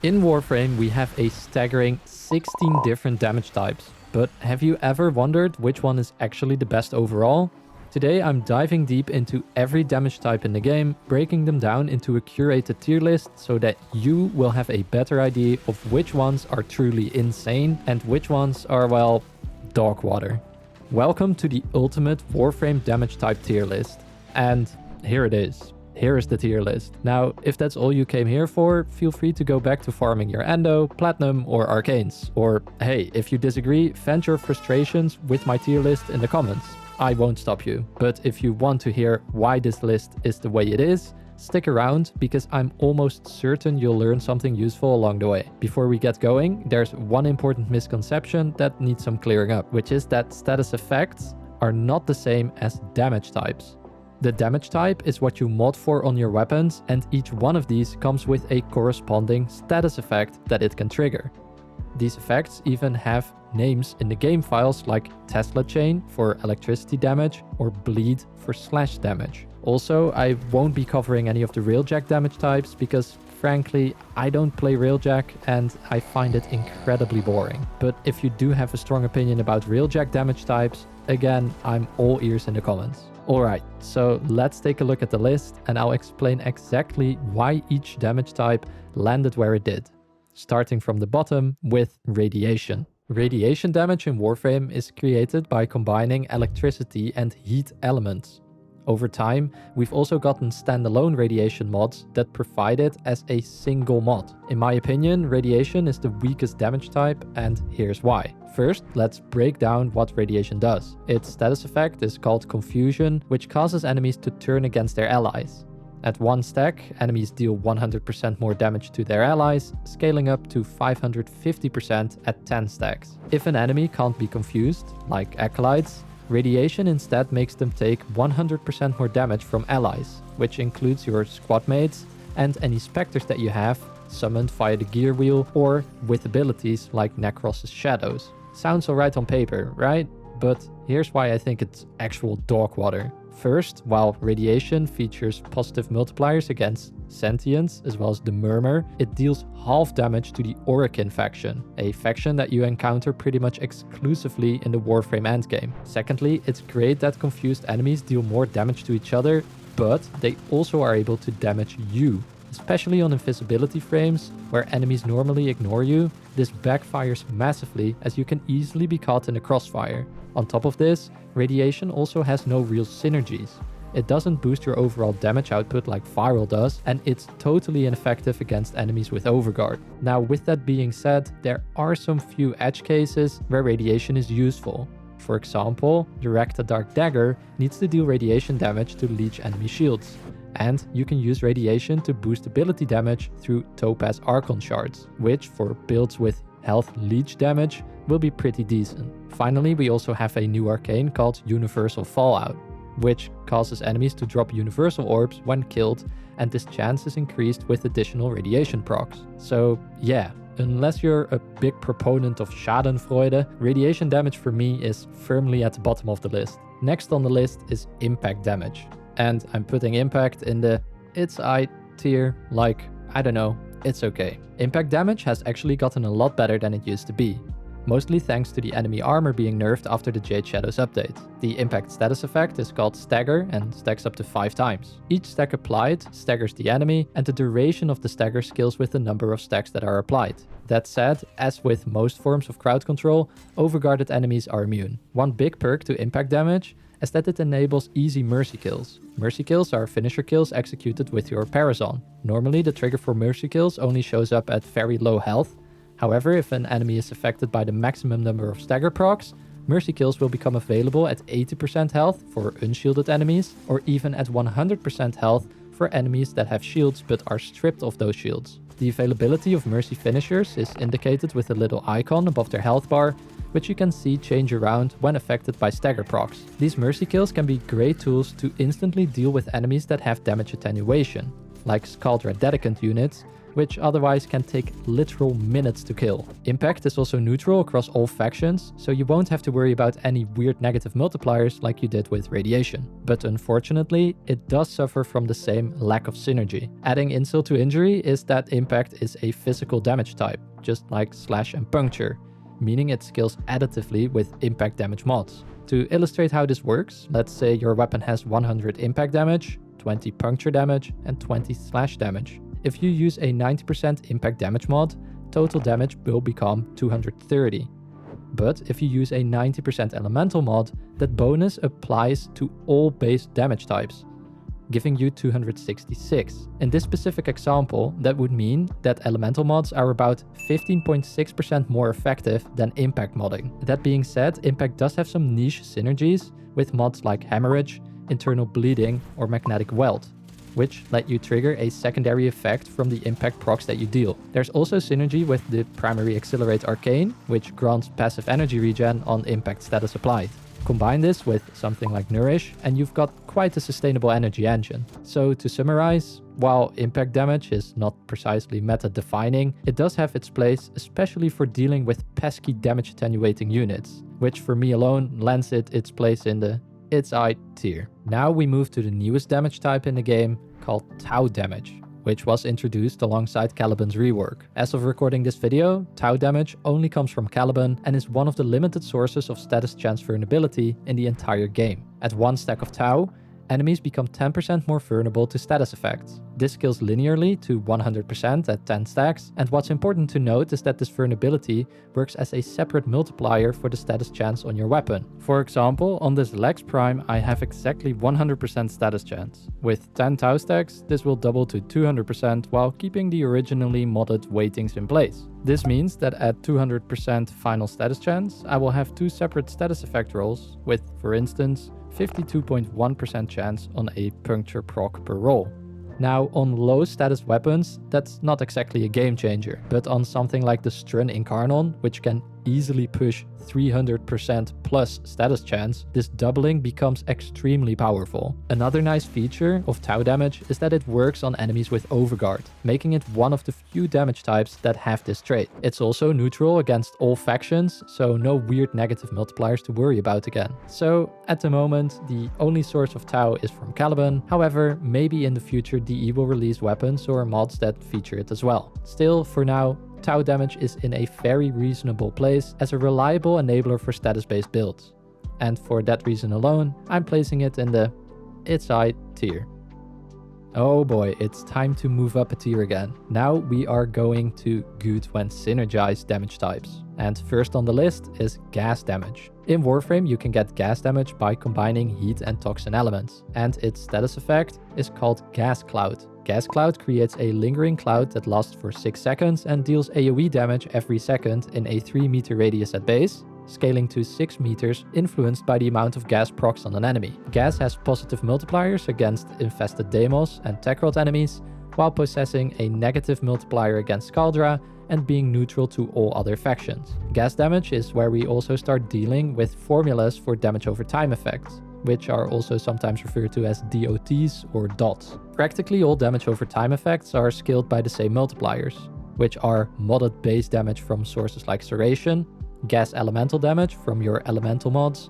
In Warframe, we have a staggering 16 different damage types. But have you ever wondered which one is actually the best overall? Today I'm diving deep into every damage type in the game, breaking them down into a curated tier list so that you will have a better idea of which ones are truly insane and which ones are, well, dog water. Welcome to the ultimate Warframe damage type tier list. And here it is. Here is the tier list. Now, if that's all you came here for, feel free to go back to farming your Endo, Platinum, or Arcanes. Or, hey, if you disagree, vent your frustrations with my tier list in the comments. I won't stop you. But if you want to hear why this list is the way it is, stick around, because I'm almost certain you'll learn something useful along the way. Before we get going, there's one important misconception that needs some clearing up, which is that status effects are not the same as damage types. The damage type is what you mod for on your weapons, and each one of these comes with a corresponding status effect that it can trigger. These effects even have names in the game files like Tesla Chain for electricity damage or Bleed for slash damage. Also, I won't be covering any of the Railjack damage types because frankly, I don't play Railjack and I find it incredibly boring. But if you do have a strong opinion about Railjack damage types, again, I'm all ears in the comments. Alright, so let's take a look at the list and I'll explain exactly why each damage type landed where it did. Starting from the bottom with radiation. Radiation damage in Warframe is created by combining electricity and heat elements. Over time, we've also gotten standalone radiation mods that provide it as a single mod. In my opinion, radiation is the weakest damage type, and here's why. First, let's break down what radiation does. Its status effect is called Confusion, which causes enemies to turn against their allies. At 1 stack, enemies deal 100% more damage to their allies, scaling up to 550% at 10 stacks. If an enemy can't be confused, like acolytes, radiation instead makes them take 100% more damage from allies, which includes your squad mates and any specters that you have, summoned via the gear wheel or with abilities like Necros' Shadows. Sounds alright on paper, right? But here's why I think it's actual dog water. First, while radiation features positive multipliers against sentience as well as the Murmur, it deals half damage to the Orokin faction, a faction that you encounter pretty much exclusively in the Warframe endgame. Secondly, it's great that confused enemies deal more damage to each other, but they also are able to damage you. Especially on invisibility frames, where enemies normally ignore you, this backfires massively as you can easily be caught in a crossfire. On top of this, radiation also has no real synergies. It doesn't boost your overall damage output like Viral does, and it's totally ineffective against enemies with Overguard. Now, with that being said, there are some few edge cases where radiation is useful. For example, the Rakta Dark Dagger needs to deal radiation damage to leech enemy shields. And you can use radiation to boost ability damage through Topaz Archon shards, which for builds with health leech damage will be pretty decent. Finally, we also have a new arcane called Universal Fallout, which causes enemies to drop universal orbs when killed, and this chance is increased with additional radiation procs. So yeah, unless you're a big proponent of Schadenfreude, radiation damage for me is firmly at the bottom of the list. Next on the list is impact damage. And I'm putting impact in the it's aight tier, like, I don't know, it's okay. Impact damage has actually gotten a lot better than it used to be, mostly thanks to the enemy armor being nerfed after the Jade Shadows update. The impact status effect is called Stagger and stacks up to 5 times. Each stack applied staggers the enemy, and the duration of the stagger scales with the number of stacks that are applied. That said, as with most forms of crowd control, overguarded enemies are immune. One big perk to impact damage is that it enables easy mercy kills. Mercy kills are finisher kills executed with your Parazon. Normally the trigger for mercy kills only shows up at very low health. However, if an enemy is affected by the maximum number of stagger procs, mercy kills will become available at 80% health for unshielded enemies, or even at 100% health for enemies that have shields but are stripped of those shields. The availability of mercy finishers is indicated with a little icon above their health bar, which you can see change around when affected by stagger procs. These mercy kills can be great tools to instantly deal with enemies that have damage attenuation, like Skaldra Dedicant units, which otherwise can take literal minutes to kill. Impact is also neutral across all factions, so you won't have to worry about any weird negative multipliers like you did with radiation. But unfortunately, it does suffer from the same lack of synergy. Adding insult to injury is that impact is a physical damage type, just like slash and puncture, meaning it scales additively with impact damage mods. To illustrate how this works, let's say your weapon has 100 impact damage, 20 puncture damage, and 20 slash damage. If you use a 90% impact damage mod, total damage will become 230. But if you use a 90% elemental mod, that bonus applies to all base damage types, giving you 266. In this specific example, that would mean that elemental mods are about 15.6% more effective than impact modding. That being said, impact does have some niche synergies with mods like hemorrhage, internal bleeding, or magnetic weld, which let you trigger a secondary effect from the impact procs that you deal. There's also synergy with the primary accelerate arcane, which grants passive energy regen on impact status applied. Combine this with something like Nourish, and you've got quite a sustainable energy engine. So to summarize, while impact damage is not precisely meta-defining, it does have its place, especially for dealing with pesky damage attenuating units, which for me alone lends it its place in the It's I tier. Now we move to the newest damage type in the game, called Tau damage, which was introduced alongside Caliban's rework. As of recording this video, Tau damage only comes from Caliban and is one of the limited sources of status chance vulnerability in the entire game. At 1 stack of Tau, enemies become 10% more vulnerable to status effects. This scales linearly to 100% at 10 stacks, and what's important to note is that this vulnerability works as a separate multiplier for the status chance on your weapon. For example, on this Lex Prime I have exactly 100% status chance. With 10 Tau stacks, this will double to 200% while keeping the originally modded weightings in place. This means that at 200% final status chance, I will have 2 separate status effect rolls with, for instance, 52.1% chance on a puncture proc per roll. Now, on low status weapons, that's not exactly a game changer, but on something like the Strun Incarnon, which can easily push 300% plus status chance, this doubling becomes extremely powerful. Another nice feature of Tau damage is that it works on enemies with Overguard, making it one of the few damage types that have this trait. It's also neutral against all factions, so no weird negative multipliers to worry about again. So at the moment, the only source of Tau is from Caliban. However, maybe in the future DE will release weapons or mods that feature it as well. Still, for now, Tau damage is in a very reasonable place as a reliable enabler for status-based builds. And for that reason alone, I'm placing it in the It's I tier. Oh boy, it's time to move up a tier again. Now we are going to good when synergized damage types. And first on the list is gas damage. In Warframe you can get gas damage by combining heat and toxin elements, and its status effect is called Gas Cloud. Gas Cloud creates a lingering cloud that lasts for 6 seconds and deals AoE damage every second in a 3 meter radius at base, scaling to 6 meters, influenced by the amount of gas procs on an enemy. Gas has positive multipliers against infested Deimos and Techrot enemies, while possessing a negative multiplier against Skaldra and being neutral to all other factions. Gas damage is where we also start dealing with formulas for damage over time effects, which are also sometimes referred to as DOTs or dots. Practically all damage over time effects are scaled by the same multipliers, which are modded base damage from sources like Serration, gas elemental damage from your elemental mods,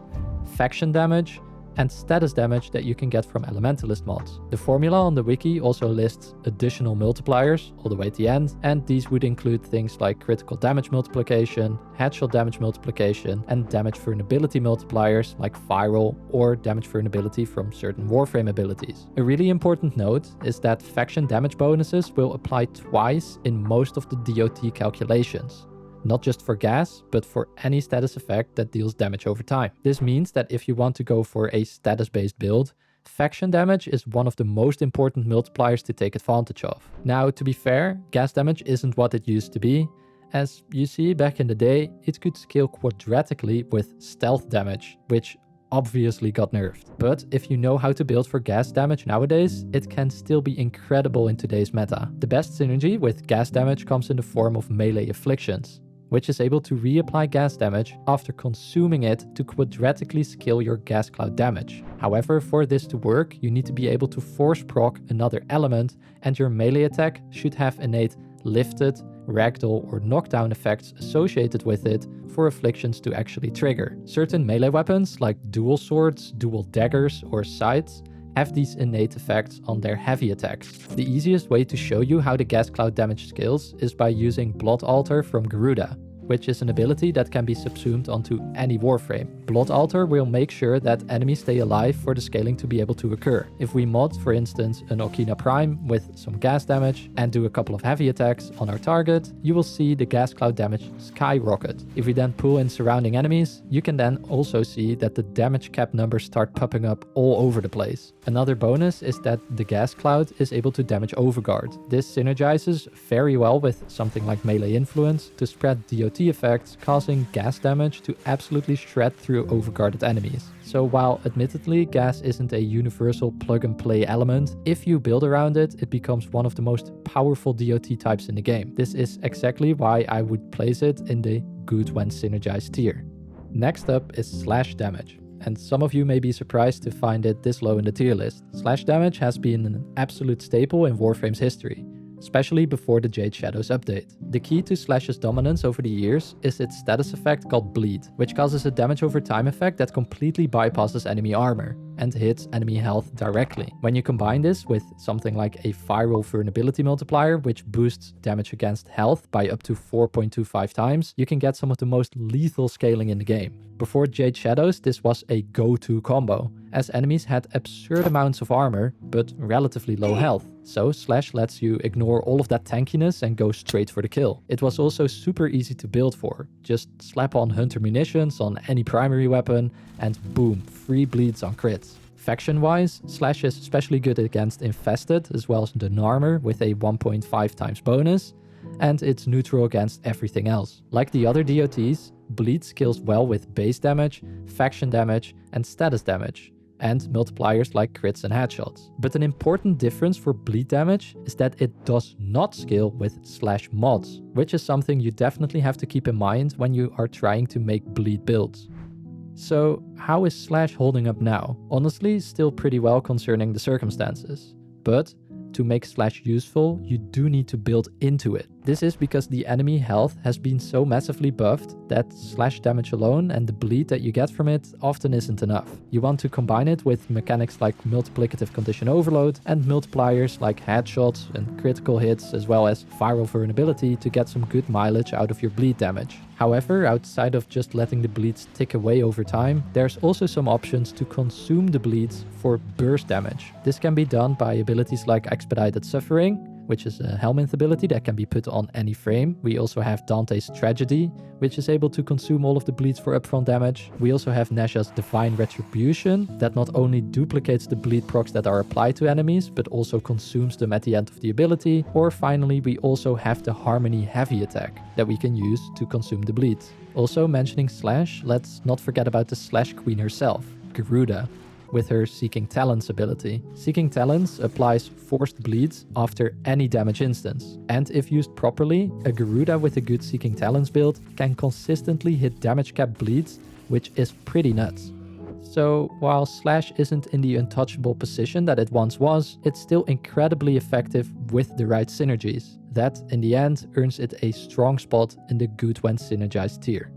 faction damage, and status damage that you can get from elementalist mods. The formula on the wiki also lists additional multipliers all the way at the end, and these would include things like critical damage multiplication, headshot damage multiplication, and damage vulnerability multipliers like viral or damage vulnerability from certain Warframe abilities. A really important note is that faction damage bonuses will apply twice in most of the DOT calculations. Not just for gas, but for any status effect that deals damage over time. This means that if you want to go for a status-based build, faction damage is one of the most important multipliers to take advantage of. Now, to be fair, gas damage isn't what it used to be. As you see, back in the day, it could scale quadratically with stealth damage, which obviously got nerfed. But if you know how to build for gas damage nowadays, it can still be incredible in today's meta. The best synergy with gas damage comes in the form of melee afflictions, which is able to reapply gas damage after consuming it to quadratically scale your gas cloud damage. However, for this to work, you need to be able to force proc another element, and your melee attack should have innate lifted, ragdoll or knockdown effects associated with it for afflictions to actually trigger. Certain melee weapons like dual swords, dual daggers or scythes have these innate effects on their heavy attacks. The easiest way to show you how the gas cloud damage scales is by using Blood Altar from Garuda, which is an ability that can be subsumed onto any Warframe. Blood Altar will make sure that enemies stay alive for the scaling to be able to occur. If we mod, for instance, an Okina Prime with some gas damage and do a couple of heavy attacks on our target, you will see the gas cloud damage skyrocket. If we then pull in surrounding enemies, you can then also see that the damage cap numbers start popping up all over the place. Another bonus is that the gas cloud is able to damage Overguard. This synergizes very well with something like melee influence to spread DOT effects, causing gas damage to absolutely shred through overguarded enemies. So while admittedly gas isn't a universal plug-and-play element, if you build around it, it becomes one of the most powerful DOT types in the game. This is exactly why I would place it in the good when synergized tier. Next up is slash damage. And some of you may be surprised to find it this low in the tier list. Slash damage has been an absolute staple in Warframe's history, especially before the Jade Shadows update. The key to Slash's dominance over the years is its status effect called Bleed, which causes a damage over time effect that completely bypasses enemy armor and hits enemy health directly. When you combine this with something like a viral vulnerability multiplier, which boosts damage against health by up to 4.25 times, you can get some of the most lethal scaling in the game. Before Jade Shadows, this was a go-to combo, as enemies had absurd amounts of armor, but relatively low health. So Slash lets you ignore all of that tankiness and go straight for the kill. It was also super easy to build for. Just slap on Hunter munitions on any primary weapon, and boom, free bleeds on crits. Faction-wise, Slash is especially good against Infested, as well as the Narmer with a 1.5 times bonus, and it's neutral against everything else. Like the other DOTs, Bleed scales well with base damage, faction damage, and status damage, and multipliers like crits and headshots. But an important difference for Bleed damage is that it does not scale with Slash mods, which is something you definitely have to keep in mind when you are trying to make Bleed builds. So how is Slash holding up now? Honestly, still pretty well concerning the circumstances. But to make Slash useful, you do need to build into it. This is because the enemy health has been so massively buffed that Slash damage alone and the bleed that you get from it often isn't enough. You want to combine it with mechanics like multiplicative condition overload and multipliers like headshots and critical hits, as well as viral vulnerability to get some good mileage out of your bleed damage. However, outside of just letting the bleeds tick away over time, there's also some options to consume the bleeds for burst damage. This can be done by abilities like Expedited Suffering, which is a Helminth ability that can be put on any frame. We also have Dante's Tragedy, which is able to consume all of the bleeds for upfront damage. We also have Nesha's Divine Retribution, that not only duplicates the bleed procs that are applied to enemies, but also consumes them at the end of the ability. Or finally, we also have the Harmony Heavy attack that we can use to consume the bleeds. Also mentioning Slash, let's not forget about the Slash Queen herself, Garuda, with her Seeking Talents ability. Seeking Talents applies forced bleeds after any damage instance, and if used properly, a Garuda with a good Seeking Talents build can consistently hit damage cap bleeds, which is pretty nuts. So while Slash isn't in the untouchable position that it once was, it's still incredibly effective with the right synergies. That, in the end, earns it a strong spot in the good when synergized tier.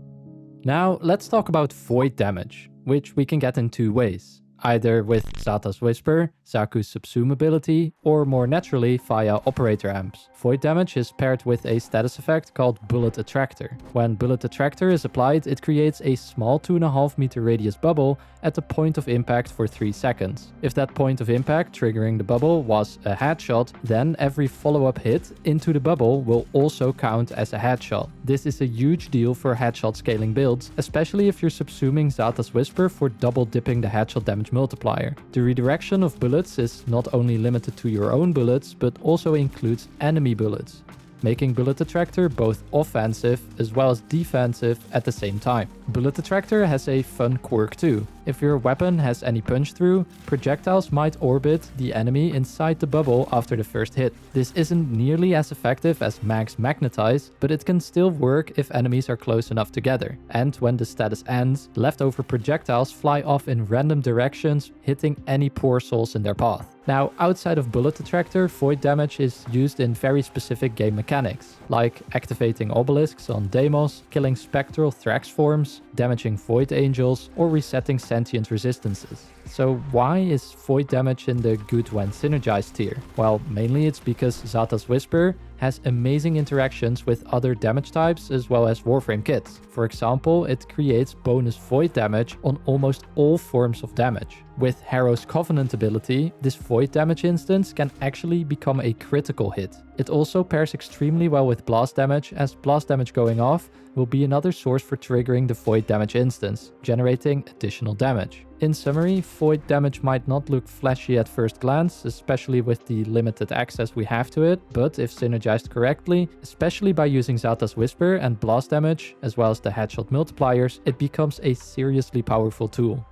Now let's talk about void damage, which we can get in two ways. Either with Zata's Whisper, Zaku's Subsume ability, or more naturally via operator amps. Void damage is paired with a status effect called Bullet Attractor. When Bullet Attractor is applied, it creates a small 2.5 meter radius bubble at the point of impact for 3 seconds. If that point of impact triggering the bubble was a headshot, then every follow-up hit into the bubble will also count as a headshot. This is a huge deal for headshot scaling builds, especially if you're subsuming Zata's Whisper for double dipping the headshot damage multiplier. The redirection of bullets is not only limited to your own bullets, but also includes enemy bullets, making Bullet Attractor both offensive as well as defensive at the same time. Bullet Attractor has a fun quirk too. If your weapon has any punch through, projectiles might orbit the enemy inside the bubble after the first hit. This isn't nearly as effective as Mag's Magnetize, but it can still work if enemies are close enough together. And when the status ends, leftover projectiles fly off in random directions, hitting any poor souls in their path. Now, outside of bullet attractor, void damage is used in very specific game mechanics, like activating obelisks on Deimos, killing spectral Thrax forms, damaging void angels, or resetting sentient resistances. So why is void damage in the good when synergized tier? Well, mainly it's because Zata's Whisper has amazing interactions with other damage types as well as Warframe kits. For example, it creates bonus void damage on almost all forms of damage. With Harrow's Covenant ability, this void damage instance can actually become a critical hit. It also pairs extremely well with blast damage, as blast damage going off will be another source for triggering the void damage instance, generating additional damage. In summary, void damage might not look flashy at first glance, especially with the limited access we have to it, but if synergized correctly, especially by using Zata's Whisper and blast damage, as well as the headshot multipliers, it becomes a seriously powerful tool.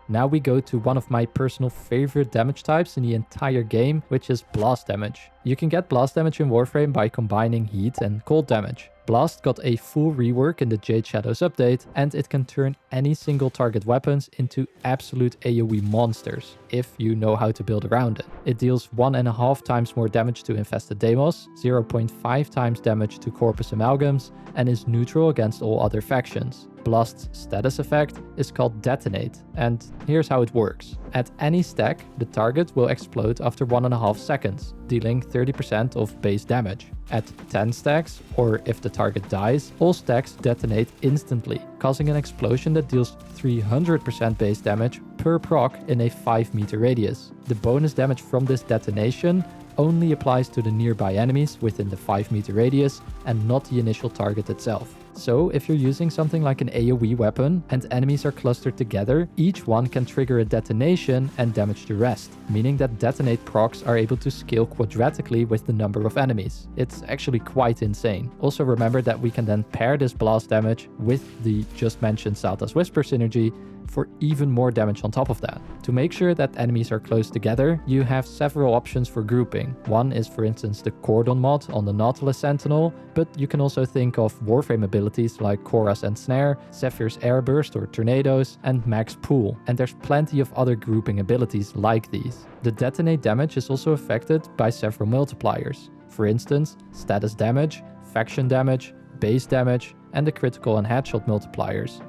Now we go to one of my personal favorite damage types in the entire game, which is blast damage. You can get blast damage in Warframe by combining heat and cold damage. Blast got a full rework in the Jade Shadows update, and it can turn any single target weapons into absolute AoE monsters, if you know how to build around it. It deals 1.5 times more damage to infested Deimos, 0.5 times damage to Corpus Amalgams, and is neutral against all other factions. Blast's status effect is called Detonate, and here's how it works. At any stack, the target will explode after 1.5 seconds, dealing 30% of base damage. At 10 stacks, or if the target dies, all stacks detonate instantly, causing an explosion that deals 300% base damage per proc in a 5-meter radius. The bonus damage from this detonation only applies to the nearby enemies within the 5-meter radius and not the initial target itself. So if you're using something like an AoE weapon and enemies are clustered together, each one can trigger a detonation and damage the rest, meaning that detonate procs are able to scale quadratically with the number of enemies. It's actually quite insane. Also remember that we can then pair this blast damage with the just mentioned Zata's Whisper synergy for even more damage on top of that. To make sure that enemies are close together, you have several options for grouping. One is, for instance, the Cordon mod on the Nautilus Sentinel, but you can also think of Warframe abilities like Korra's Ensnare, Zephyr's Airburst or Tornadoes, and Mag's Pool, and there's plenty of other grouping abilities like these. The detonate damage is also affected by several multipliers. For instance, status damage, faction damage, base damage, and the critical and headshot multipliers.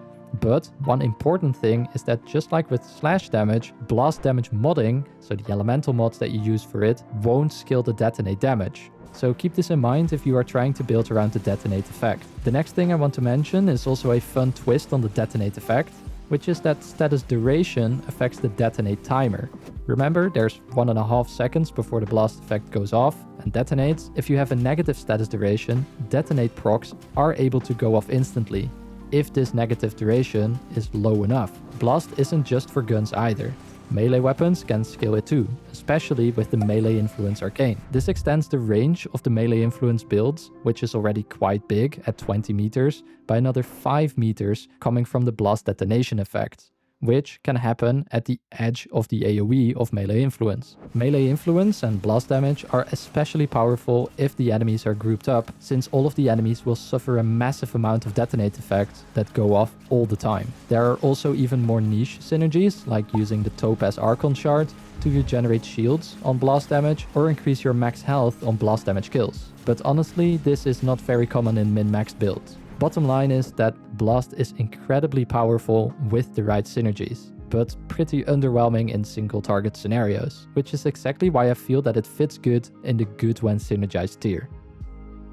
But one important thing is that just like with slash damage, blast damage modding, so the elemental mods that you use for it, won't scale the detonate damage. So keep this in mind if you are trying to build around the detonate effect. The next thing I want to mention is also a fun twist on the detonate effect, which is that status duration affects the detonate timer. Remember, there's 1.5 seconds before the blast effect goes off and detonates. If you have a negative status duration, detonate procs are able to go off instantly, if this negative duration is low enough. Blast isn't just for guns either. Melee weapons can scale it too, especially with the melee influence arcane. This extends the range of the melee influence builds, which is already quite big at 20 meters, by another 5 meters coming from the blast detonation effect, which can happen at the edge of the AoE of melee influence. Melee influence and blast damage are especially powerful if the enemies are grouped up, since all of the enemies will suffer a massive amount of detonate effects that go off all the time. There are also even more niche synergies, like using the Topaz Archon shard to regenerate shields on blast damage or increase your max health on blast damage kills. But honestly, this is not very common in min-max builds. Bottom line is that Blast is incredibly powerful with the right synergies, but pretty underwhelming in single target scenarios, which is exactly why I feel that it fits good in the good when synergized tier.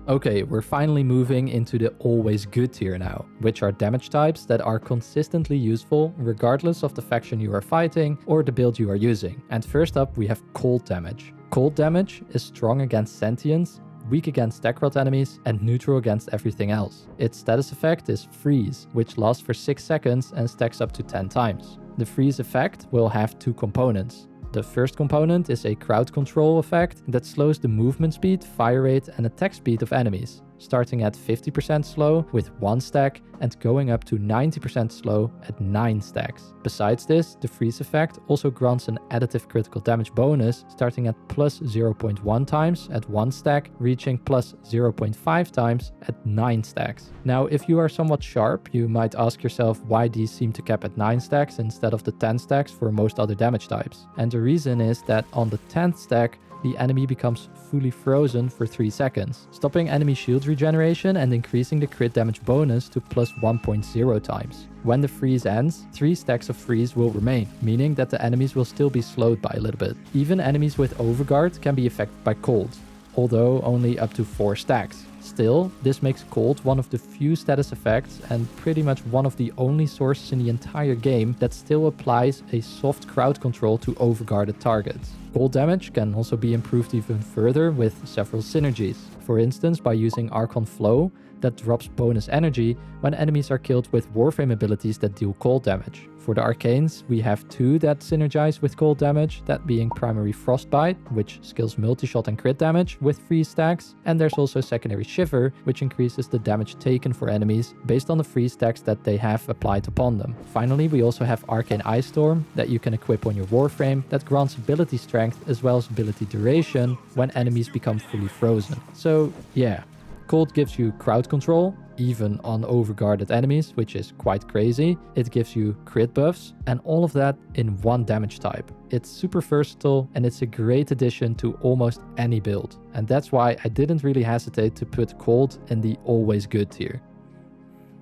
Okay, we're finally moving into the always good tier now, which are damage types that are consistently useful regardless of the faction you are fighting or the build you are using. And first up we have cold damage. Cold damage is strong against sentients, weak against stack rot enemies, and neutral against everything else. Its status effect is Freeze, which lasts for 6 seconds and stacks up to 10 times. The Freeze effect will have 2 components. The first component is a crowd control effect that slows the movement speed, fire rate, and attack speed of enemies. starting at 50% slow with 1 stack and going up to 90% slow at 9 stacks. Besides this, the freeze effect also grants an additive critical damage bonus starting at plus 0.1 times at 1 stack, reaching plus 0.5 times at 9 stacks. Now, if you are somewhat sharp, you might ask yourself why these seem to cap at 9 stacks instead of the 10 stacks for most other damage types. And the reason is that on the 10th stack, the enemy becomes fully frozen for 3 seconds, stopping enemy shield regeneration and increasing the crit damage bonus to plus 1.0 times. When the freeze ends, 3 stacks of freeze will remain, meaning that the enemies will still be slowed by a little bit. Even enemies with overguard can be affected by cold, although only up to 4 stacks. Still, this makes cold one of the few status effects and pretty much one of the only sources in the entire game that still applies a soft crowd control to overguarded targets. Cold damage can also be improved even further with several synergies. For instance, by using Archon Flow that drops bonus energy when enemies are killed with Warframe abilities that deal cold damage. For the arcanes, we have 2 that synergize with cold damage, that being primary Frostbite, which scales multi-shot and crit damage with freeze stacks, and there's also secondary Shiver, which increases the damage taken for enemies based on the freeze stacks that they have applied upon them. Finally, we also have Arcane Ice Storm that you can equip on your Warframe that grants ability strength as well as ability duration when enemies become fully frozen. So yeah, cold gives you crowd control, even on overguarded enemies, which is quite crazy. It gives you crit buffs, and all of that in one damage type. It's super versatile, and it's a great addition to almost any build. And that's why I didn't really hesitate to put cold in the always good tier.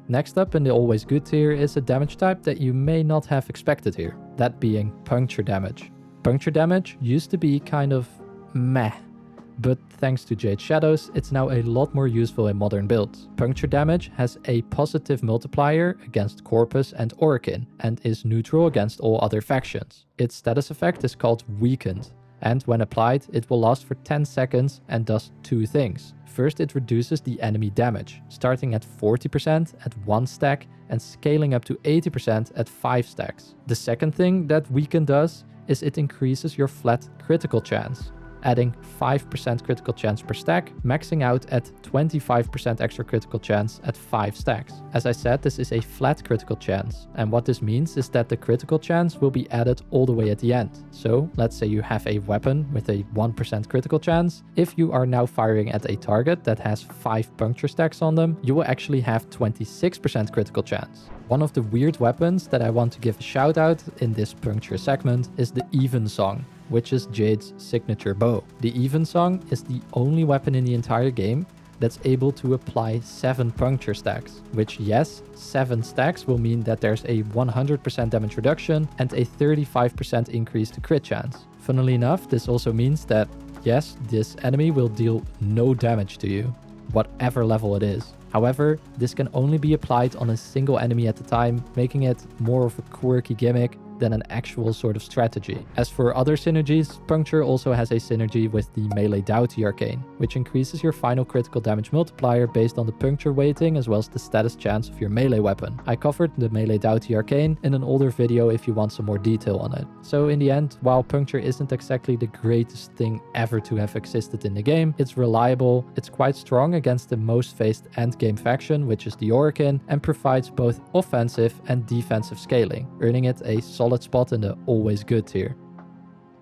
Next up in the always good tier is a damage type that you may not have expected here, that being puncture damage. Puncture damage used to be kind of meh, but thanks to Jade Shadows, it's now a lot more useful in modern builds. Puncture damage has a positive multiplier against Corpus and Orokin, and is neutral against all other factions. Its status effect is called Weakened, and when applied, it will last for 10 seconds and does 2 things. First, it reduces the enemy damage, starting at 40% at 1 stack and scaling up to 80% at 5 stacks. The second thing that Weakened does is it increases your flat critical chance, adding 5% critical chance per stack, maxing out at 25% extra critical chance at 5 stacks. As I said, this is a flat critical chance, and what this means is that the critical chance will be added all the way at the end. So let's say you have a weapon with a 1% critical chance. If you are now firing at a target that has 5 puncture stacks on them, you will actually have 26% critical chance. One of the weird weapons that I want to give a shout out in this puncture segment is the Evensong, which is Jade's signature bow. The Evensong is the only weapon in the entire game that's able to apply 7 puncture stacks, which yes, 7 stacks will mean that there's a 100% damage reduction and a 35% increase to crit chance. Funnily enough, this also means that yes, this enemy will deal no damage to you, whatever level it is. However, this can only be applied on a single enemy at a time, making it more of a quirky gimmick than an actual sort of strategy. As for other synergies, Puncture also has a synergy with the Melee Doughty Arcane, which increases your final critical damage multiplier based on the puncture weighting as well as the status chance of your melee weapon. I covered the Melee Doughty Arcane in an older video if you want some more detail on it. So in the end, while Puncture isn't exactly the greatest thing ever to have existed in the game, it's reliable, it's quite strong against the most faced endgame faction, which is the Orokin, and provides both offensive and defensive scaling, earning it a solid spot in the always good tier.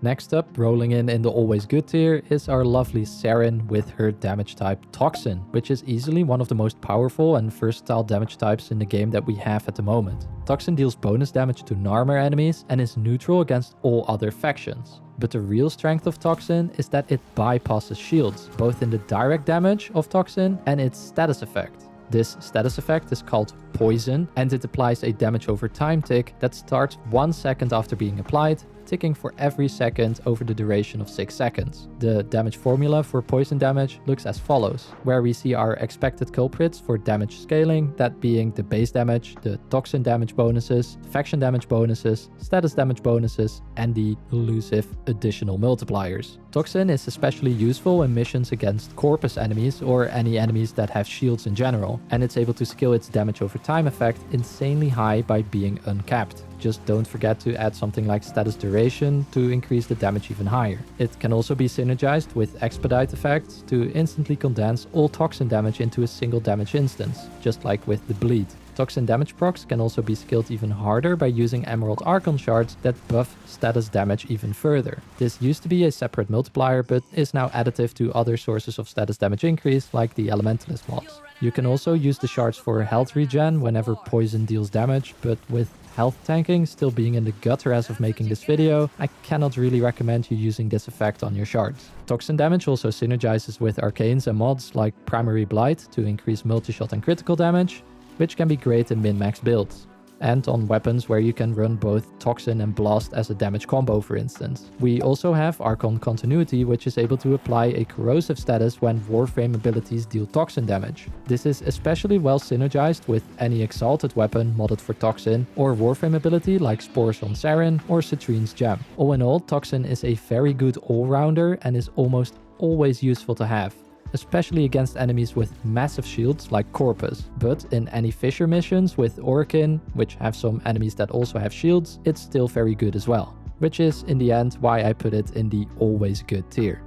Next up, rolling in the always good tier, is our lovely Saren with her damage type Toxin, which is easily one of the most powerful and versatile damage types in the game that we have at the moment. Toxin deals bonus damage to Narmer enemies and is neutral against all other factions. But the real strength of Toxin is that it bypasses shields, both in the direct damage of Toxin and its status effect. This status effect is called Poison, and it applies a damage over time tick that starts 1 second after being applied, ticking for every second over the duration of 6 seconds. The damage formula for poison damage looks as follows, where we see our expected culprits for damage scaling, that being the base damage, the toxin damage bonuses, faction damage bonuses, status damage bonuses, and the elusive additional multipliers. Toxin is especially useful in missions against Corpus enemies or any enemies that have shields in general, and it's able to scale its damage over time effect insanely high by being uncapped. just don't forget to add something like status duration to increase the damage even higher. It can also be synergized with expedite effects to instantly condense all toxin damage into a single damage instance, just like with the bleed. Toxin damage procs can also be skilled even harder by using Emerald Archon shards that buff status damage even further. This used to be a separate multiplier, but is now additive to other sources of status damage increase, like the Elementalist mods. You can also use the shards for health regen whenever poison deals damage, but with health tanking still being in the gutter as of making this video, I cannot really recommend you using this effect on your shards. Toxin damage also synergizes with arcanes and mods like Primary Blight to increase multi-shot and critical damage, which can be great in min-max builds, and on weapons where you can run both Toxin and Blast as a damage combo, for instance. We also have Archon Continuity, which is able to apply a Corrosive status when Warframe abilities deal Toxin damage. This is especially well synergized with any Exalted weapon modded for Toxin, or Warframe ability like Spores on Saren or Citrine's Gem. All in all, Toxin is a very good all-rounder and is almost always useful to have, especially against enemies with massive shields like Corpus. But in any Fissure missions with Orokin, which have some enemies that also have shields, it's still very good as well, which is in the end why I put it in the always good tier.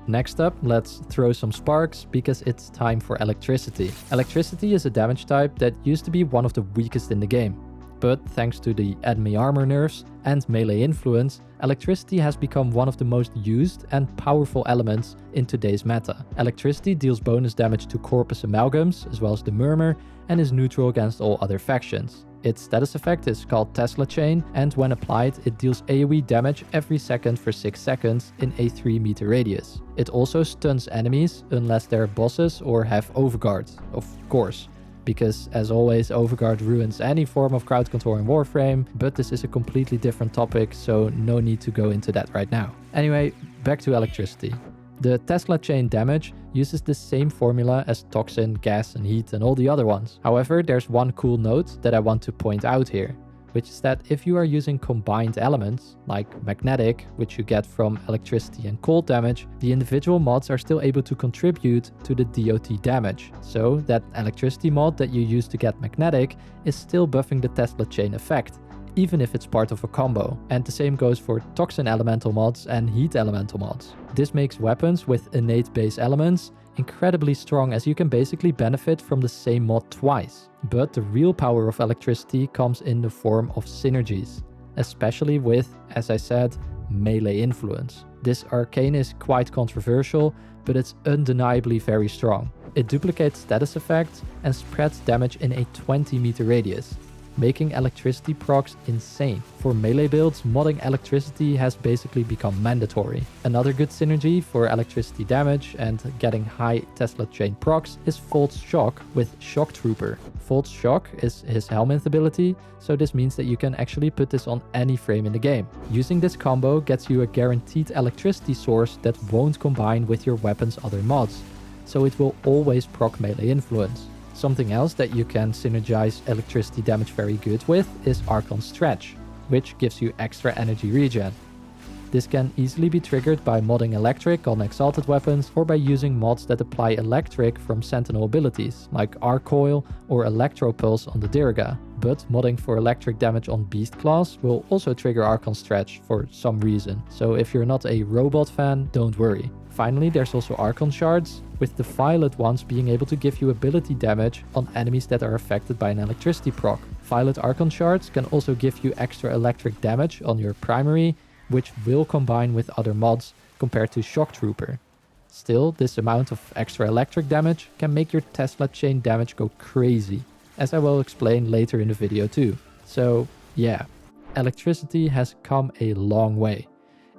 Next up, let's throw some sparks, because it's time for Electricity. Electricity is a damage type that used to be one of the weakest in the game, but thanks to the enemy armor nerfs and melee influence, Electricity has become one of the most used and powerful elements in today's meta. Electricity deals bonus damage to Corpus amalgams, as well as the Murmur, and is neutral against all other factions. Its status effect is called Tesla Chain, and when applied, it deals AoE damage every second for 6 seconds in a 3-meter radius. It also stuns enemies unless they're bosses or have overguard, of course, because as always, overguard ruins any form of crowd control in Warframe, but this is a completely different topic, so no need to go into that right now. Anyway, back to Electricity. The Tesla Chain damage uses the same formula as Toxin, Gas and Heat and all the other ones. However, there's one cool note that I want to point out here, which is that if you are using combined elements, like Magnetic, which you get from Electricity and Cold damage, the individual mods are still able to contribute to the DOT damage. So that Electricity mod that you use to get Magnetic is still buffing the Tesla Chain effect, even if it's part of a combo. And the same goes for Toxin elemental mods and Heat elemental mods. This makes weapons with innate base elements incredibly strong, as you can basically benefit from the same mod twice. But the real power of Electricity comes in the form of synergies, especially with, as I said, melee influence. This arcane is quite controversial, but it's undeniably very strong. It duplicates status effects and spreads damage in a 20-meter radius, making Electricity procs insane. For melee builds, modding Electricity has basically become mandatory. Another good synergy for Electricity damage and getting high Tesla Chain procs is False Shock with Shock Trooper. False Shock is his Helminth ability, so this means that you can actually put this on any frame in the game. Using this combo gets you a guaranteed electricity source that won't combine with your weapon's other mods, so it will always proc melee influence. Something else that you can synergize Electricity damage very good with is Archon Stretch, which gives you extra energy regen. This can easily be triggered by modding Electric on Exalted weapons, or by using mods that apply Electric from Sentinel abilities, like Arc Coil or Electro Pulse on the Dirga. But modding for Electric damage on Beast class will also trigger Archon Stretch for some reason, so if you're not a robot fan, don't worry. Finally, there's also Archon Shards, with the Violet ones being able to give you ability damage on enemies that are affected by an Electricity proc. Violet Archon Shards can also give you extra electric damage on your primary, which will combine with other mods compared to Shock Trooper. Still, this amount of extra electric damage can make your Tesla Chain damage go crazy, as I will explain later in the video too. So yeah, Electricity has come a long way.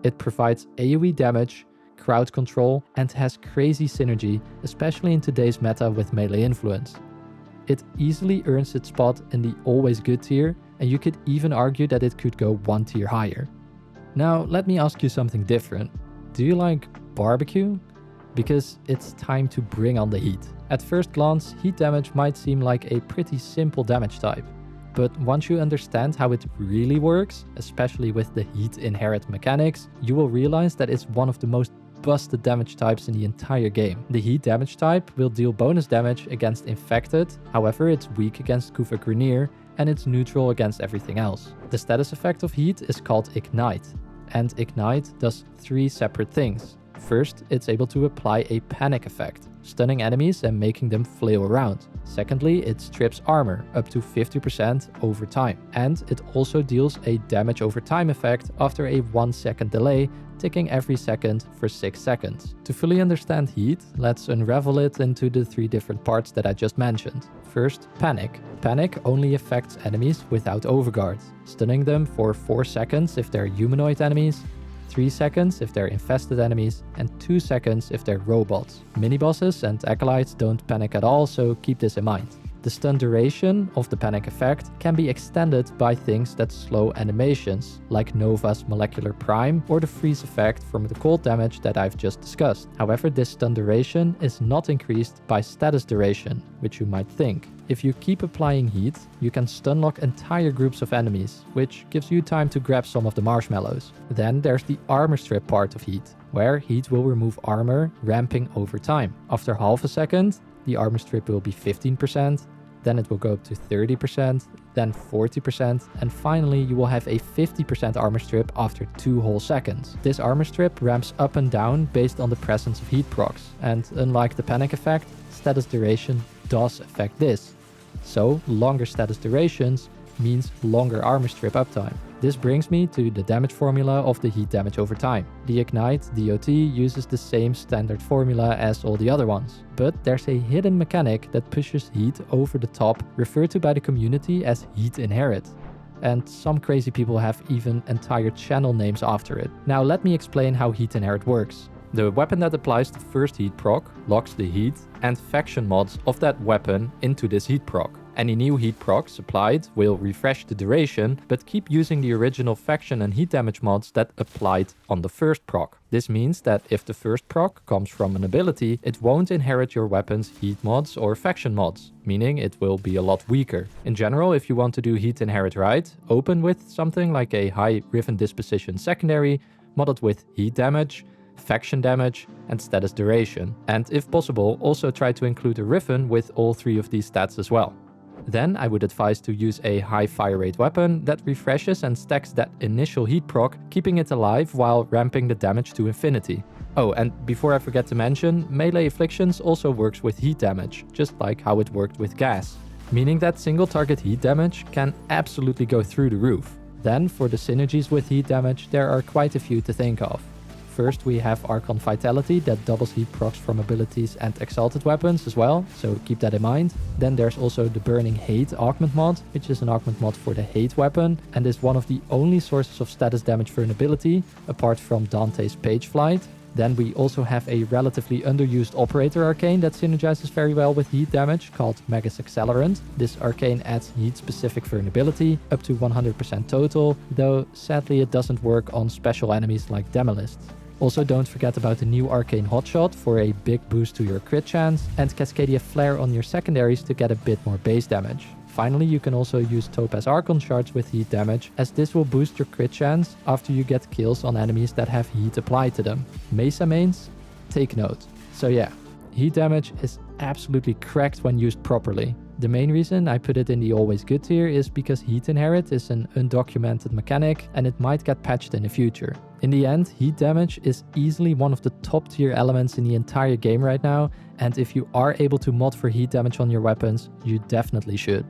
It provides AoE damage, crowd control, and has crazy synergy, especially in today's meta with melee influence. It easily earns its spot in the always good tier, and you could even argue that it could go one tier higher. Now, let me ask you something different. Do you like barbecue? Because it's time to bring on the heat. At first glance, heat damage might seem like a pretty simple damage type, but once you understand how it really works, especially with the heat inherit mechanics, you will realize that it's one of the most busted damage types in the entire game. The heat damage type will deal bonus damage against infected, however it's weak against Kuva Grineer, and it's neutral against everything else. The status effect of heat is called Ignite, and Ignite does 3 separate things. First, it's able to apply a panic effect, stunning enemies and making them flail around. Secondly, it strips armor up to 50% over time, and it also deals a damage over time effect after a 1-second delay, ticking every second for 6 seconds. To fully understand heat, let's unravel it into the 3 different parts that I just mentioned. First, panic. Panic only affects enemies without overguard, stunning them for 4 seconds if they're humanoid enemies, 3 seconds if they're infested enemies, and 2 seconds if they're robots. Mini-bosses and acolytes don't panic at all, so keep this in mind. The stun duration of the panic effect can be extended by things that slow animations, like Nova's molecular prime or the freeze effect from the cold damage that I've just discussed. However, this stun duration is not increased by status duration, which you might think. If you keep applying heat, you can stunlock entire groups of enemies, which gives you time to grab some of the marshmallows. Then there's the armor strip part of heat, where heat will remove armor, ramping over time. After half a second, the armor strip will be 15%, then it will go up to 30%, then 40%, and finally you will have a 50% armor strip after 2 whole seconds. This armor strip ramps up and down based on the presence of heat procs, and unlike the panic effect, status duration does affect this. So longer status durations means longer armor strip uptime. This brings me to the damage formula of the heat damage over time. The Ignite DOT uses the same standard formula as all the other ones, but there's a hidden mechanic that pushes heat over the top, referred to by the community as Heat Inherit. And some crazy people have even entire channel names after it. Now let me explain how Heat Inherit works. The weapon that applies the first heat proc locks the heat and faction mods of that weapon into this heat proc. Any new heat procs applied will refresh the duration, but keep using the original faction and heat damage mods that applied on the first proc. This means that if the first proc comes from an ability, it won't inherit your weapon's heat mods or faction mods, meaning it will be a lot weaker. In general, if you want to do heat inherit right, open with something like a high Riven disposition secondary, modded with heat damage, faction damage, and status duration. And if possible, also try to include a Riven with all 3 of these stats as well. Then I would advise to use a high fire rate weapon that refreshes and stacks that initial heat proc, keeping it alive while ramping the damage to infinity. Oh, and before I forget to mention, melee afflictions also works with heat damage, just like how it worked with gas, meaning that single target heat damage can absolutely go through the roof. Then for the synergies with heat damage, there are quite a few to think of. First, we have Archon Vitality that doubles heat procs from abilities and exalted weapons as well, so keep that in mind. Then there's also the Burning Hate augment mod, which is an augment mod for the hate weapon and is one of the only sources of status damage for an ability, apart from Dante's Page Flight. Then we also have a relatively underused Operator Arcane that synergizes very well with heat damage, called Magus Accelerant. This arcane adds heat specific for an ability, up to 100% total, though sadly it doesn't work on special enemies like Demolists. Also, don't forget about the new Arcane Hotshot for a big boost to your crit chance, and Cascadia Flare on your secondaries to get a bit more base damage. Finally, you can also use Topaz Archon Shards with heat damage, as this will boost your crit chance after you get kills on enemies that have heat applied to them. Mesa mains, take note. So yeah, heat damage is absolutely cracked when used properly. The main reason I put it in the always good tier is because Heat Inherit is an undocumented mechanic and it might get patched in the future. In the end, heat damage is easily one of the top tier elements in the entire game right now, and if you are able to mod for heat damage on your weapons, you definitely should.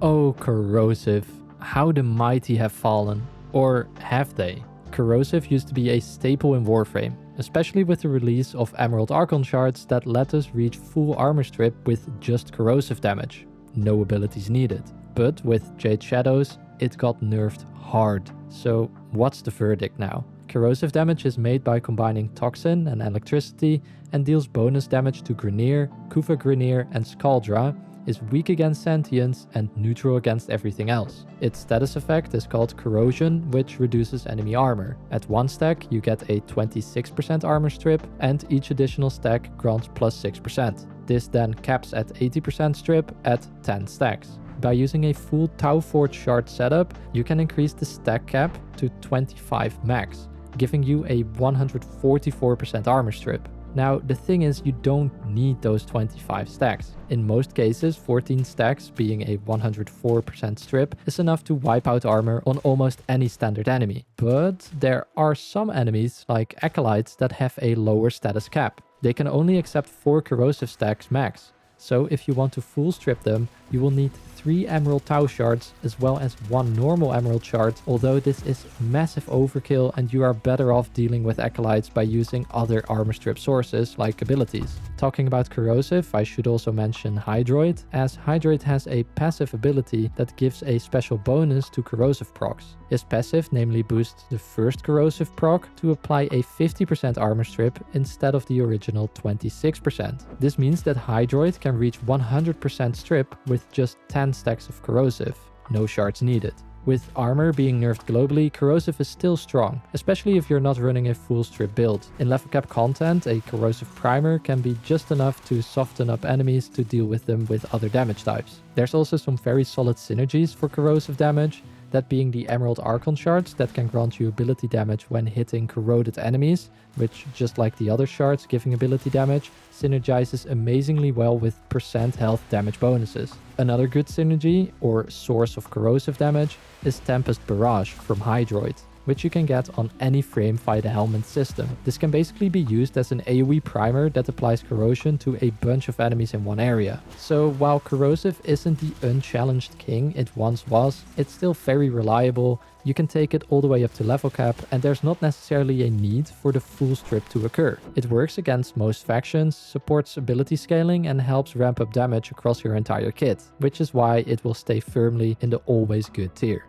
Oh, Corrosive. How the mighty have fallen. Or have they? Corrosive used to be a staple in Warframe, especially with the release of Emerald Archon Shards that let us reach full armor strip with just corrosive damage. No abilities needed. But with Jade Shadows, it got nerfed hard. So what's the verdict now? Corrosive damage is made by combining Toxin and Electricity and deals bonus damage to Grineer, Kuva Grineer and Skaldra, is weak against sentience and neutral against everything else. Its status effect is called Corrosion, which reduces enemy armor. At 1 stack, you get a 26% armor strip, and each additional stack grants plus 6%. This then caps at 80% strip at 10 stacks. By using a full Tau Forge shard setup, you can increase the stack cap to 25 max, giving you a 144% armor strip. Now, the thing is, you don't need those 25 stacks. In most cases, 14 stacks, being a 104% strip, is enough to wipe out armor on almost any standard enemy. But there are some enemies, like Acolytes, that have a lower status cap. They can only accept 4 corrosive stacks max. So if you want to full strip them, you will need 3 emerald tau shards as well as 1 normal emerald shard, although this is massive overkill and you are better off dealing with acolytes by using other armor strip sources like abilities. Talking about corrosive, I should also mention Hydroid, as Hydroid has a passive ability that gives a special bonus to corrosive procs. His passive namely boosts the first corrosive proc to apply a 50% armor strip instead of the original 26%. This means that Hydroid can reach 100% strip with just 10 stacks of corrosive, no shards needed. With armor being nerfed globally, corrosive is still strong, especially if you're not running a full strip build. In level cap content, a corrosive primer can be just enough to soften up enemies to deal with them with other damage types. There's also some very solid synergies for corrosive damage, that being the Emerald Archon shards that can grant you ability damage when hitting corroded enemies, which, just like the other shards giving ability damage, synergizes amazingly well with % health damage bonuses. Another good synergy, or source of corrosive damage, is Tempest Barrage from Hydroid, which you can get on any frame via the Helmet system. This can basically be used as an AoE primer that applies corrosion to a bunch of enemies in one area. So while corrosive isn't the unchallenged king it once was, it's still very reliable, you can take it all the way up to level cap, and there's not necessarily a need for the full strip to occur. It works against most factions, supports ability scaling, and helps ramp up damage across your entire kit, which is why it will stay firmly in the always good tier.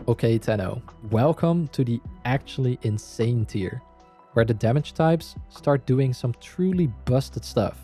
Okay Tenno, welcome to the actually insane tier, where the damage types start doing some truly busted stuff.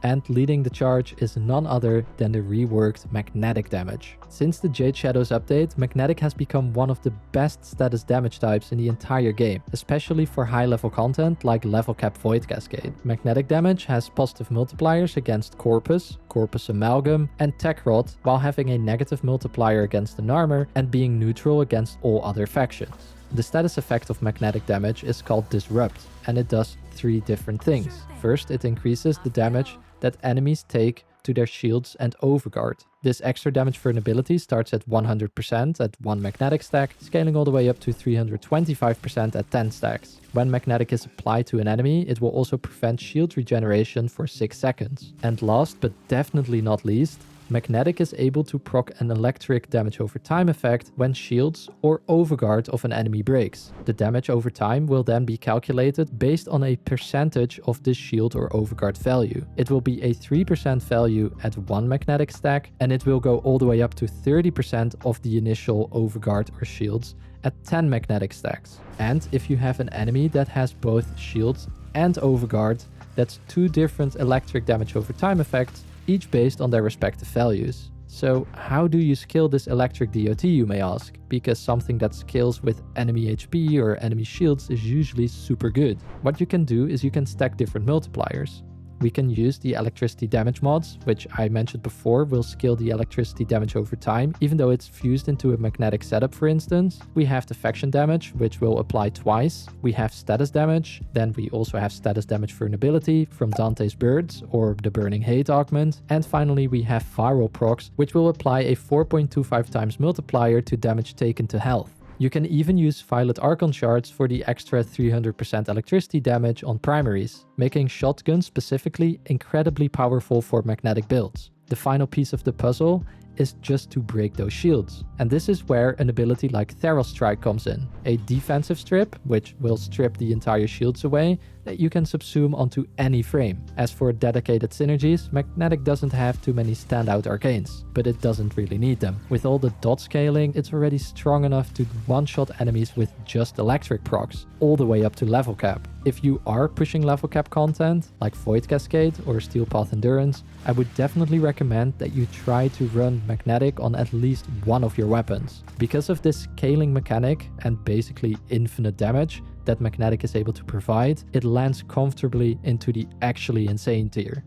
And leading the charge is none other than the reworked magnetic damage. Since the Jade Shadows update, magnetic has become one of the best status damage types in the entire game, especially for high level content like level cap Void Cascade. Magnetic damage has positive multipliers against Corpus, Corpus Amalgam, and Tech Rod, while having a negative multiplier against an armor and being neutral against all other factions. The status effect of magnetic damage is called Disrupt, and it does 3 different things. First, it increases the damage that enemies take to their shields and overguard. This extra damage for an ability starts at 100% at 1 magnetic stack, scaling all the way up to 325% at 10 stacks. When magnetic is applied to an enemy, it will also prevent shield regeneration for 6 seconds. And last but definitely not least, magnetic is able to proc an electric damage over time effect when shields or overguard of an enemy breaks. The damage over time will then be calculated based on a percentage of this shield or overguard value. It will be a 3% value at 1 magnetic stack, and it will go all the way up to 30% of the initial overguard or shields at 10 magnetic stacks. And if you have an enemy that has both shields and overguard, that's 2 different electric damage over time effects, each based on their respective values. So how do you scale this electric DOT, you may ask? Because something that scales with enemy HP or enemy shields is usually super good. What you can do is you can stack different multipliers. We can use the electricity damage mods, which I mentioned before will scale the electricity damage over time, even though it's fused into a magnetic setup, for instance. We have the faction damage, which will apply twice. We have status damage. Then we also have status damage for an ability from Dante's Birds or the Burning Hate augment. And finally, we have viral procs, which will apply a 4.25 times multiplier to damage taken to health. You can even use Violet Archon shards for the extra 300% electricity damage on primaries, making shotguns specifically incredibly powerful for magnetic builds. The final piece of the puzzle is just to break those shields. And this is where an ability like Theros Strike comes in, a defensive strip, which will strip the entire shields away, that you can subsume onto any frame. As for dedicated synergies, magnetic doesn't have too many standout arcanes, but it doesn't really need them. With all the dot scaling, it's already strong enough to one-shot enemies with just electric procs, all the way up to level cap. If you are pushing level cap content, like Void Cascade or Steel Path Endurance, I would definitely recommend that you try to run magnetic on at least one of your weapons. Because of this scaling mechanic and basically infinite damage that magnetic is able to provide, it lands comfortably into the actually insane tier.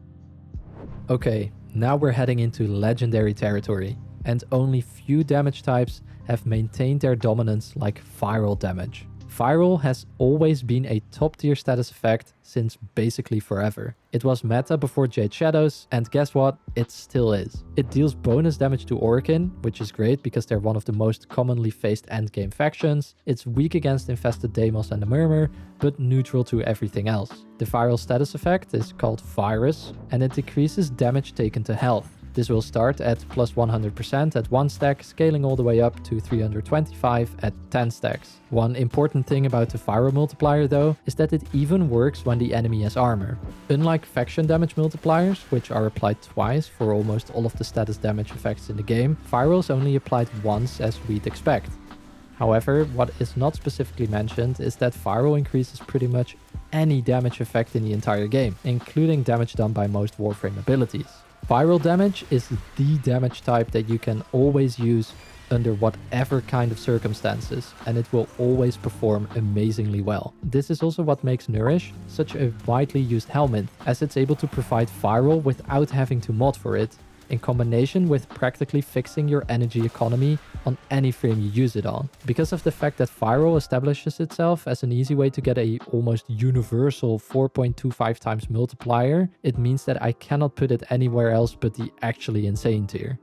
Okay, now we're heading into legendary territory, and only few damage types have maintained their dominance like viral damage. Viral has always been a top tier status effect since basically forever. It was meta before Jade Shadows, and guess what? It still is. It deals bonus damage to Orokin, which is great because they're one of the most commonly faced endgame factions. It's weak against Infested Deimos and the Murmur, but neutral to everything else. The viral status effect is called Virus, and it decreases damage taken to health. This will start at plus 100% at 1 stack, scaling all the way up to 325 at 10 stacks. One important thing about the viral multiplier though, is that it even works when the enemy has armor. Unlike faction damage multipliers, which are applied twice for almost all of the status damage effects in the game, viral is only applied once as we'd expect. However, what is not specifically mentioned is that viral increases pretty much any damage effect in the entire game, including damage done by most Warframe abilities. Viral damage is the damage type that you can always use under whatever kind of circumstances, and it will always perform amazingly well. This is also what makes Nourish such a widely used helmet, as it's able to provide viral without having to mod for it, in combination with practically fixing your energy economy on any frame you use it on. Because of the fact that viral establishes itself as an easy way to get a almost universal 4.25 times multiplier, it means that I cannot put it anywhere else but the actually insane tier.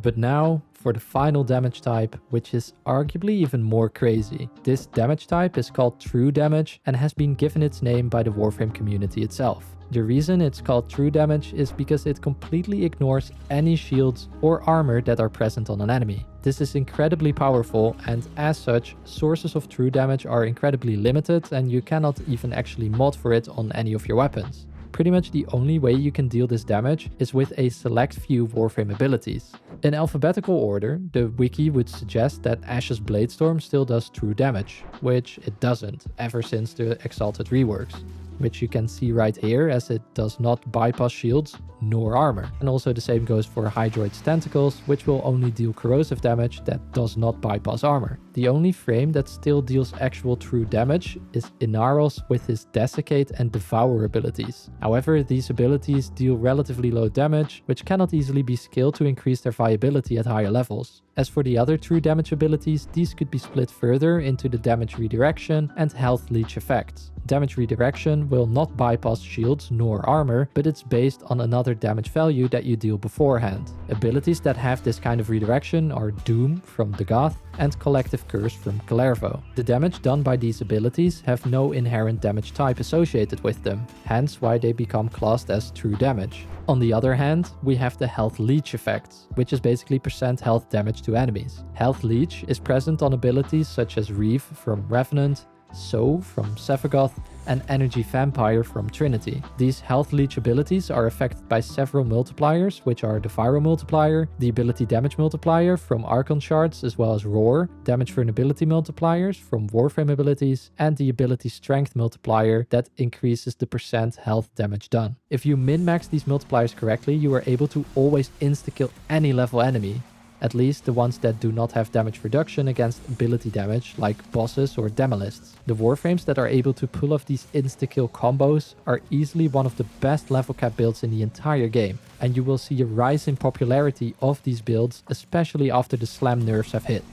But now for the final damage type, which is arguably even more crazy. This damage type is called True Damage and has been given its name by the Warframe community itself. The reason it's called True Damage is because it completely ignores any shields or armor that are present on an enemy. This is incredibly powerful, and as such, sources of True Damage are incredibly limited and you cannot even actually mod for it on any of your weapons. Pretty much the only way you can deal this damage is with a select few Warframe abilities. In alphabetical order, the wiki would suggest that Ashe's Bladestorm still does true damage, which it doesn't, ever since the Exalted reworks, which you can see right here as it does not bypass shields nor armor. And also the same goes for Hydroid's Tentacles, which will only deal corrosive damage that does not bypass armor. The only frame that still deals actual true damage is Inaros with his Desiccate and Devour abilities. However, these abilities deal relatively low damage, which cannot easily be scaled to increase their viability at higher levels. As for the other true damage abilities, these could be split further into the damage redirection and health leech effects. Damage redirection will not bypass shields nor armor, but it's based on another damage value that you deal beforehand. Abilities that have this kind of redirection are Doom from the Goth and Collective Curse from Kalervo. The damage done by these abilities have no inherent damage type associated with them, hence why they become classed as true damage. On the other hand, we have the Health Leech effects, which is basically percent health damage to enemies. Health Leech is present on abilities such as Reeve from Revenant, So from Sephiroth, and Energy Vampire from Trinity. These Health Leech abilities are affected by several multipliers, which are the Viral multiplier, the Ability Damage multiplier from Archon Shards, as well as Roar, Damage Vulnerability multipliers from Warframe abilities, and the Ability Strength multiplier that increases the percent health damage done. If you min-max these multipliers correctly, you are able to always insta-kill any level enemy. At least the ones that do not have damage reduction against ability damage, like bosses or demolists. The Warframes that are able to pull off these insta-kill combos are easily one of the best level cap builds in the entire game, and you will see a rise in popularity of these builds, especially after the slam nerfs have hit.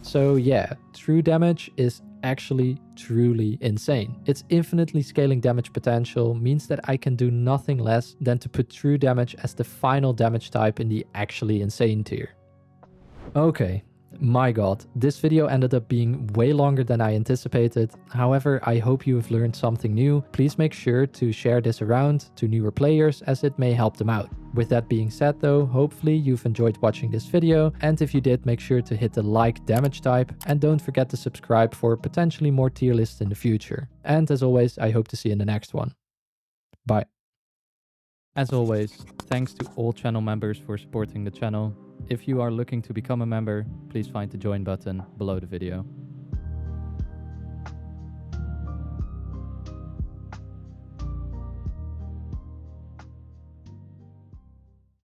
So yeah, true damage is actually truly insane. Its infinitely scaling damage potential means that I can do nothing less than to put true damage as the final damage type in the actually insane tier. Okay, my god, this video ended up being way longer than I anticipated. However, I hope you have learned something new. Please make sure to share this around to newer players as it may help them out. With that being said though, hopefully you've enjoyed watching this video, and if you did, make sure to hit the like damage type and don't forget to subscribe for potentially more tier lists in the future. And as always, I hope to see you in the next one. Bye. As always, thanks to all channel members for supporting the channel. If you are looking to become a member, please find the join button below the video.